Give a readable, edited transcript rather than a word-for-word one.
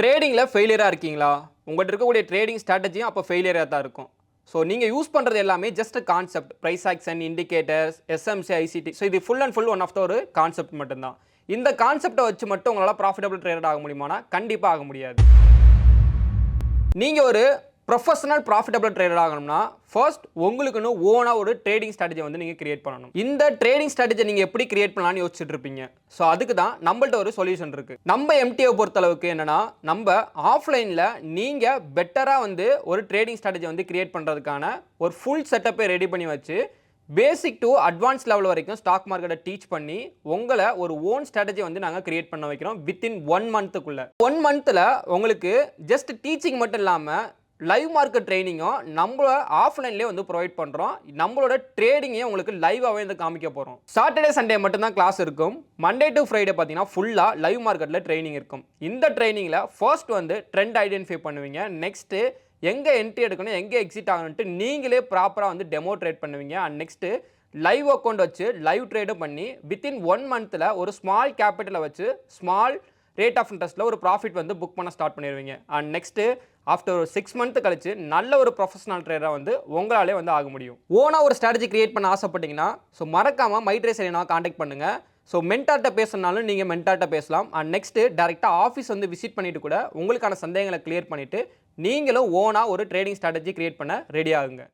ட்ரேடிங்கில் ஃபெயிலியராக இருக்கீங்களா? உங்கள்கிட்ட இருக்கக்கூடிய ட்ரேடிங் ஸ்ட்ராட்டஜியும் அப்போ ஃபெயிலியராக தான் இருக்கும். ஸோ நீங்கள் யூஸ் பண்ணுறது எல்லாமே just concept, price action, indicators, SMC, ICT. So இது full and full one of the ஒரு கான்செப்ட் மட்டும்தான். இந்த கான்செப்டை வச்சு மட்டும் உங்களால் ப்ராஃபிட்டபிள் ட்ரேடர் ஆக முடியுமானா கண்டிப்பாக ஆக முடியாது. நீங்கள் ஒரு ப்ரொஃபஷனல் ப்ராஃபிட்டபிள் ட்ரேடர் ஆகணும்னா ஃபர்ஸ்ட் உங்களுக்குன்னு ஓனாக ஒரு ட்ரேடிங் ஸ்ட்ராட்டஜி வந்து நீங்கள் கிரியேட் பண்ணணும். இந்த ட்ரேடிங் ஸ்ட்ராட்டஜி நீங்கள் எப்படி கிரியேட் பண்ணலாம்னு யோசிச்சுட்டு இருப்பீங்க. ஸோ அதுக்கு தான் நம்மள்ட்ட ஒரு சொல்யூஷன் இருக்குது. நம்ம எம்டிஓ பொறுத்தளவுக்கு என்னன்னா, நம்ம ஆஃப்லைனில் நீங்கள் பெட்டராக வந்து ஒரு ட்ரேடிங் ஸ்ட்ராட்டஜி வந்து கிரியேட் பண்ணுறதுக்கான ஒரு ஃபுல் செட்டப்பை ரெடி பண்ணி வச்சு பேசிக் டு அட்வான்ஸ் லெவல் வரைக்கும் ஸ்டாக் மார்க்கெட்டை டீச் பண்ணி உங்களை ஒரு ஓன் ஸ்ட்ராட்டஜி வந்து நாங்கள் கிரியேட் பண்ண வைக்கிறோம் வித்தின் 1 மந்த்துக்குள்ளே. 1 மந்த்தில் உங்களுக்கு ஜஸ்ட் டீச்சிங் மட்டும் இல்லாமல் லைவ் மார்க்கெட் ட்ரைனிங்கும் நம்ம ஆஃப்லைன்லேயே வந்து ப்ரொவைட் பண்ணுறோம். நம்மளோட ட்ரேடிங்கையும் உங்களுக்கு லைவாகவே வந்து காமிக்க போகிறோம். சாட்டர்டே சண்டே மட்டும்தான் கிளாஸ் இருக்கும். மண்டே டு ஃப்ரைடே பார்த்தீங்கன்னா ஃபுல்லாக லைவ் மார்க்கெட்டில் ட்ரைனிங் இருக்கும். இந்த ட்ரைனிங்கில் ஃபர்ஸ்ட் வந்து ட்ரெண்ட் ஐடென்டிஃபை பண்ணுவீங்க. நெக்ஸ்ட்டு எங்கே என்ட்ரி எடுக்கணும், எங்கே எக்ஸிட் ஆகணுன்ட்டு நீங்களே ப்ராப்பராக வந்து டெமோ ட்ரேட் பண்ணுவீங்க. அண்ட் நெக்ஸ்ட்டு லைவ் அக்கௌண்ட் வச்சு லைவ் ட்ரேடும் பண்ணி வித்தின் 1 மந்த்தில் ஒரு ஸ்மால் கேபிட்டலை வச்சு ஸ்மால் ரேட் ஆஃப் இன்ட்ரெஸ்ட்டில் ஒரு ப்ராஃபிட் வந்து புக் பண்ண ஸ்டார்ட் பண்ணிடுவீங்க. அண்ட் நெக்ஸ்ட்டு ஆஃப்டர் ஒரு 6 மந்த் கழிச்சு நல்ல ஒரு ப்ரொஃபஷனல் ட்ரேடராக வந்து உங்களாலே வந்து ஆக முடியும். ஓனாக ஒரு ஸ்ட்ராட்டஜி கிரியேட் பண்ண ஆசைப்பட்டீங்கன்னா ஸோ மறக்காமல் மைட்ரேஸ் என்ன காண்டாக்ட் பண்ணுங்கள். ஸோ மென்டார்ட்ட பேசணுனாலும் நீங்கள் மென்டார்ட்ட பேசலாம். அண்ட் நெக்ஸ்ட்டு டேரெக்டாக ஆஃபீஸ் வந்து விசிட் பண்ணிவிட்டு கூட உங்களுக்கான சந்தேகங்களை கிளியர் பண்ணிவிட்டு நீங்களும் ஓனாக ஒரு ட்ரேடிங் ஸ்ட்ராட்டஜி கிரியேட் பண்ண ரெடி ஆகுங்க.